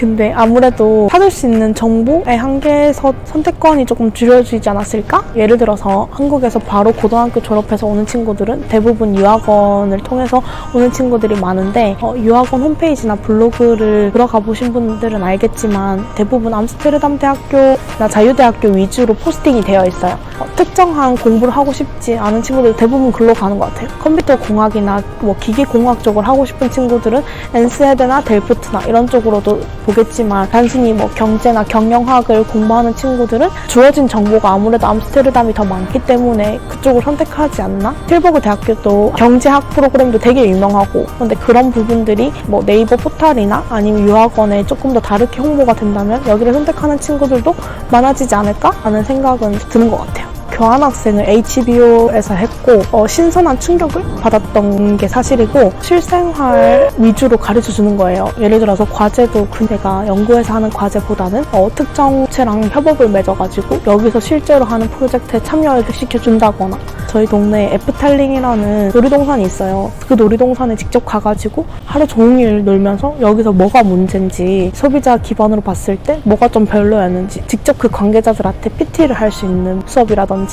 근데 아무래도 찾을 수 있는 정보의 한계에서 선택권이 조금 줄여지지 않았을까? 예를 들어서 한국에서 바로 고등학교 졸업해서 오는 친구들은 대부분 유학원을 통해서 오는 친구들이 많은데 유학원 홈페이지나 블로그를 들어가 보신 분들은 알겠지만 대부분 암스테르담 대학교나 자유대학교 위주로 포스팅이 되어 있어요. 특정한 공부를 하고 싶지 않은 친구들 대부분 글로 가는 것 같아요. 컴퓨터 공학이나 기계공학 쪽을 하고 싶은 친구들은 엔스헤드나 델프트나 이런 쪽으로도 보겠지만 단순히 경제나 경영학을 공부하는 친구들은 주어진 정보가 아무래도 암스테르담이 더 많기 때문에 그쪽을 선택하지 않나? 틸버그 대학교도 경제학 프로그램도 되게 유명하고 근데 그런 부분들이 네이버 포털이나 아니면 유학원에 조금 더 다르게 홍보가 된다면 여기를 선택하는 친구들도 많아지지 않을까? 라는 생각은 드는 것 같아요. 교환학생을 HBO에서 했고 신선한 충격을 받았던 게 사실이고 실생활 위주로 가르쳐주는 거예요. 예를 들어서 과제도 내가 연구에서 하는 과제보다는 특정 업체랑 협업을 맺어가지고 여기서 실제로 하는 프로젝트에 참여를 시켜준다거나 저희 동네에 에프탈링이라는 놀이동산이 있어요. 그 놀이동산에 직접 가가지고 하루 종일 놀면서 여기서 뭐가 문제인지 소비자 기반으로 봤을 때 뭐가 좀 별로였는지 직접 그 관계자들한테 PT를 할 수 있는 수업이라든지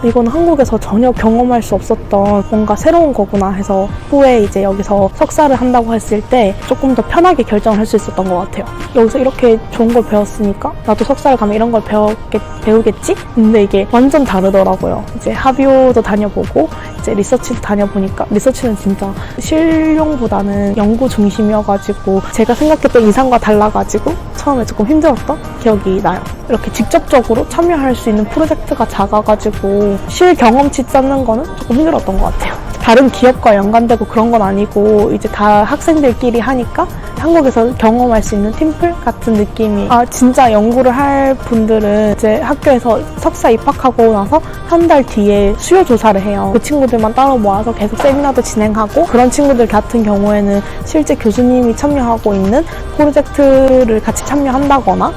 이건 한국에서 전혀 경험할 수 없었던 뭔가 새로운 거구나 해서 후에 이제 여기서 석사를 한다고 했을 때 조금 더 편하게 결정을 할 수 있었던 것 같아요. 여기서 이렇게 좋은 걸 배웠으니까 나도 석사를 가면 이런 걸 배우겠지? 근데 이게 완전 다르더라고요. 이제 합의호도 다녀보고 이제 리서치도 다녀보니까 리서치는 진짜 실용보다는 연구 중심이어가지고 제가 생각했던 이상과 달라가지고 처음에 조금 힘들었던 기억이 나요. 이렇게 직접적으로 참여할 수 있는 프로젝트가 작아가지고 실 경험치 쌓는 거는 조금 힘들었던 것 같아요. 다른 기업과 연관되고 그런 건 아니고 이제 다 학생들끼리 하니까 한국에서 경험할 수 있는 팀플 같은 느낌이 진짜 연구를 할 분들은 이제 학교에서 석사 입학하고 나서 한 달 뒤에 수요 조사를 해요. 그 친구들만 따로 모아서 계속 세미나도 진행하고 그런 친구들 같은 경우에는 실제 교수님이 참여하고 있는 프로젝트를 같이 참여한다거나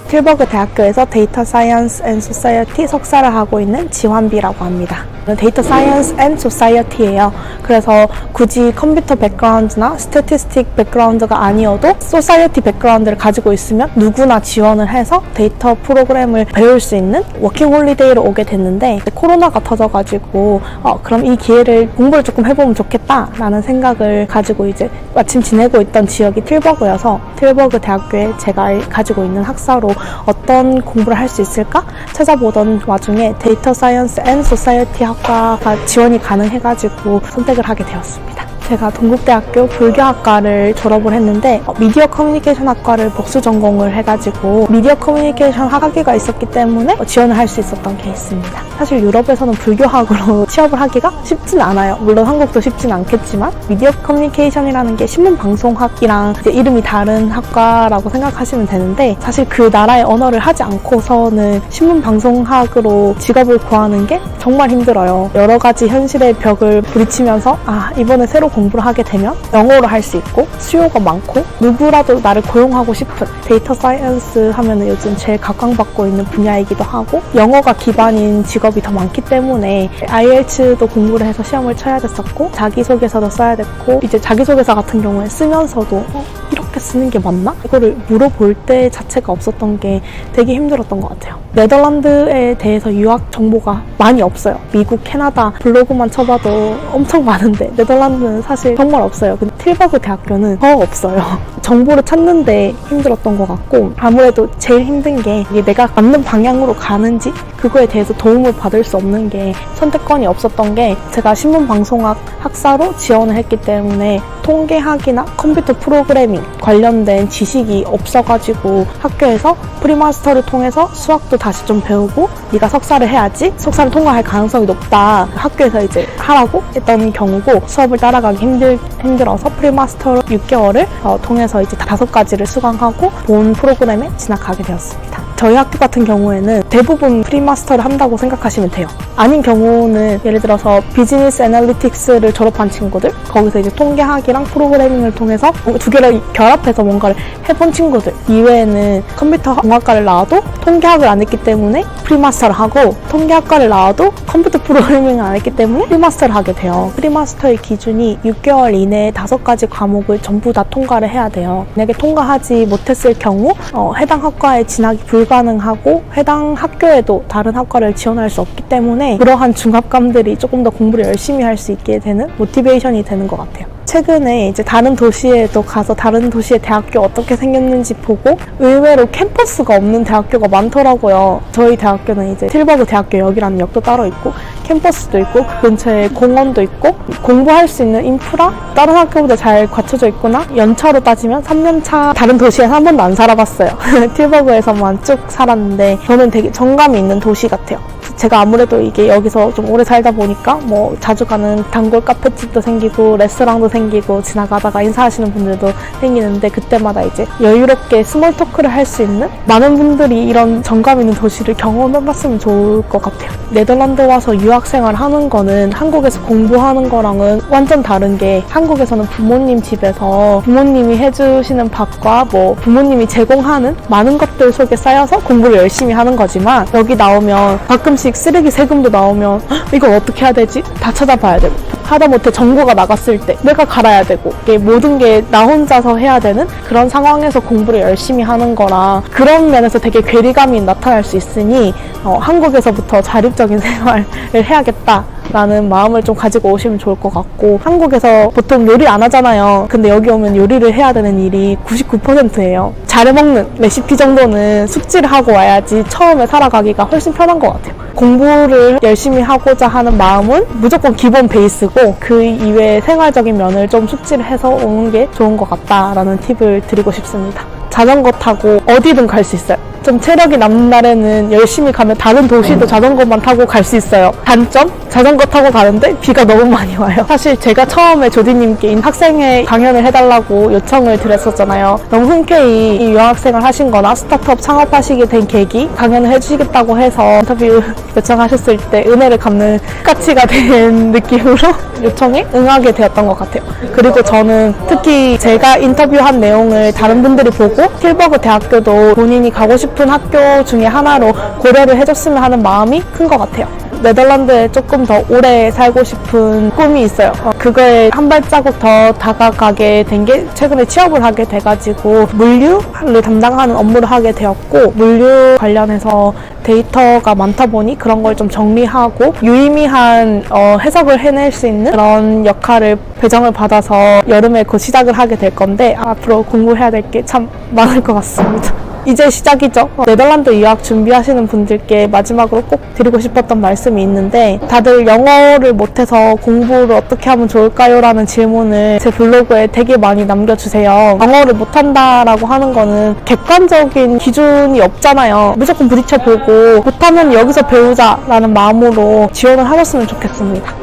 틸버그 대학교에서 데이터 사이언스 앤 소사이어티 석사를 하고 있는 지환비라고 합니다. 데이터 사이언스 앤 소사이어티예요. 그래서 굳이 컴퓨터 백그라운드나 스태티스틱 백그라운드가 아니어도 소사이어티 백그라운드를 가지고 있으면 누구나 지원을 해서 데이터 프로그램을 배울 수 있는 워킹 홀리데이로 오게 됐는데 코로나가 터져가지고 그럼 이 기회를 공부를 조금 해보면 좋겠다라는 생각을 가지고 이제 마침 지내고 있던 지역이 틸버그여서 틸버그 대학교에 제가 가지고 있는 학사로 어떤 공부를 할 수 있을까 찾아보던 와중에 데이터 사이언스 앤 소사이어티 학과가 지원이 가능해가지고 선택을 하게 되었습니다. 제가 동국대학교 불교학과를 졸업을 했는데 미디어 커뮤니케이션 학과를 복수 전공을 해가지고 미디어 커뮤니케이션 학위가 있었기 때문에 지원을 할 수 있었던 케이스입니다. 사실 유럽에서는 불교학으로 취업을 하기가 쉽진 않아요. 물론 한국도 쉽진 않겠지만 미디어 커뮤니케이션이라는 게 신문방송학이랑 이제 이름이 다른 학과라고 생각하시면 되는데 사실 그 나라의 언어를 하지 않고서는 신문방송학으로 직업을 구하는 게 정말 힘들어요. 여러 가지 현실의 벽을 부딪히면서 이번에 새로 공부를 하게 되면 영어로 할 수 있고 수요가 많고 누구라도 나를 고용하고 싶은 데이터 사이언스 하면은 요즘 제일 각광받고 있는 분야이기도 하고 영어가 기반인 직업이 더 많기 때문에 IELTS도 공부를 해서 시험을 쳐야 됐었고 자기소개서도 써야 됐고 이제 자기소개서 같은 경우에 쓰면서도 이렇게 쓰는 게 맞나? 이거를 물어볼 때 자체가 없었던 게 되게 힘들었던 것 같아요. 네덜란드에 대해서 유학 정보가 많이 없어요. 미국, 캐나다 블로그만 쳐봐도 엄청 많은데 네덜란드는 사실 정말 없어요. 근데 틸버그 대학교는 더 없어요. 정보를 찾는데 힘들었던 것 같고 아무래도 제일 힘든 게 이게 내가 맞는 방향으로 가는지 그거에 대해서 도움을 받을 수 없는 게 선택권이 없었던 게 제가 신문방송학 학사로 지원을 했기 때문에 통계학이나 컴퓨터 프로그래밍 관련된 지식이 없어가지고 학교에서 프리마스터를 통해서 수학도 다시 좀 배우고 네가 석사를 해야지 석사를 통과할 가능성이 높다 학교에서 이제 하라고 했던 경우고 수업을 따라가기 힘들어서 프리마스터 6개월을 통해서 이제 5가지를 수강하고 본 프로그램에 진학하게 되었습니다. 저희 학교 같은 경우에는 대부분 프리마스터 프리마스터를 한다고 생각하시면 돼요. 아닌 경우는 예를 들어서 비즈니스 애널리틱스를 졸업한 친구들, 거기서 이제 통계학이랑 프로그래밍을 통해서 두 개를 결합해서 뭔가를 해본 친구들 이외에는 컴퓨터 공학과를 나와도 통계학을 안 했기 때문에 프리마스터를 하고, 통계학과를 나와도 컴퓨터 프로그래밍을 안 했기 때문에 프리마스터를 하게 돼요. 프리마스터의 기준이 6개월 이내에 5가지 과목을 전부 다 통과를 해야 돼요. 만약에 통과하지 못했을 경우 해당 학과에 진학이 불가능하고 해당 학교에도 다른 학과를 지원할 수 없기 때문에 그러한 중압감들이 조금 더 공부를 열심히 할 수 있게 되는 모티베이션이 되는 것 같아요. 최근에 이제 다른 도시에도 가서 다른 도시의 대학교 어떻게 생겼는지 보고 의외로 캠퍼스가 없는 대학교가 많더라고요. 저희 대학교는 이제 틸버그 대학교역이라는 역도 따로 있고 캠퍼스도 있고 그 근처에 공원도 있고 공부할 수 있는 인프라 다른 학교보다 잘 갖춰져 있구나. 연차로 따지면 3년차 다른 도시에서 한 번도 안 살아봤어요. 틸버그에서만 쭉 살았는데 저는 되게 정감이 있는 도시 같아요. 제가 아무래도 이게 여기서 좀 오래 살다 보니까 뭐 자주 가는 단골 카페집도 생기고 레스토랑도 생기고 지나가다가 인사하시는 분들도 생기는데 그때마다 이제 여유롭게 스몰 토크를 할 수 있는 많은 분들이 이런 정감 있는 도시를 경험해봤으면 좋을 것 같아요. 네덜란드 와서 유학생활 하는 거는 한국에서 공부하는 거랑은 완전 다른 게 한국에서는 부모님 집에서 부모님이 해주시는 밥과 뭐 부모님이 제공하는 많은 것들 속에 쌓여서 공부를 열심히 하는 거지만 여기 나오면 가끔씩 쓰레기 세금도 나오면 이걸 어떻게 해야 되지? 다 찾아봐야 되고 하다못해 정보가 나갔을 때 내가 갈아야 되고 이게 모든 게 나 혼자서 해야 되는 그런 상황에서 공부를 열심히 하는 거라 그런 면에서 되게 괴리감이 나타날 수 있으니 한국에서부터 자립적인 생활을 해야겠다 라는 마음을 좀 가지고 오시면 좋을 것 같고 한국에서 보통 요리 안 하잖아요. 근데 여기 오면 요리를 해야 되는 일이 99%예요. 잘해먹는 레시피 정도는 숙지를 하고 와야지 처음에 살아가기가 훨씬 편한 것 같아요. 공부를 열심히 하고자 하는 마음은 무조건 기본 베이스고 그 이외의 생활적인 면을 좀 숙지를 해서 오는 게 좋은 것 같다라는 팁을 드리고 싶습니다. 자전거 타고 어디든 갈 수 있어요. 좀 체력이 남는 날에는 열심히 가면 다른 도시도 자전거만 타고 갈 수 있어요. 단점? 자전거 타고 가는데 비가 너무 많이 와요. 사실 제가 처음에 조디님께 학생회 강연을 해달라고 요청을 드렸었잖아요. 너무 흔쾌히 이 유학생을 하신 거나 스타트업 창업하시게 된 계기 강연을 해주시겠다고 해서 인터뷰 요청하셨을 때 은혜를 갚는 가치가 된 느낌으로 요청에 응하게 되었던 것 같아요. 그리고 저는 특히 제가 인터뷰한 내용을 다른 분들이 보고 틸버그 대학교도 본인이 가고 싶은 학교 중에 하나로 고려를 해줬으면 하는 마음이 큰 것 같아요. 네덜란드에 조금 더 오래 살고 싶은 꿈이 있어요. 그거에 한 발자국 더 다가가게 된 게 최근에 취업을 하게 돼가지고 물류를 담당하는 업무를 하게 되었고 물류 관련해서 데이터가 많다 보니 그런 걸 좀 정리하고 유의미한 해석을 해낼 수 있는 그런 역할을 배정을 받아서 여름에 곧 시작을 하게 될 건데 앞으로 공부해야 될 게 참 많을 것 같습니다. 이제 시작이죠. 네덜란드 유학 준비하시는 분들께 마지막으로 꼭 드리고 싶었던 말씀이 있는데 다들 영어를 못해서 공부를 어떻게 하면 좋을까요? 라는 질문을 제 블로그에 되게 많이 남겨주세요. 영어를 못한다라고 하는 거는 객관적인 기준이 없잖아요. 무조건 부딪혀보고 못하면 여기서 배우자라는 마음으로 지원을 하셨으면 좋겠습니다.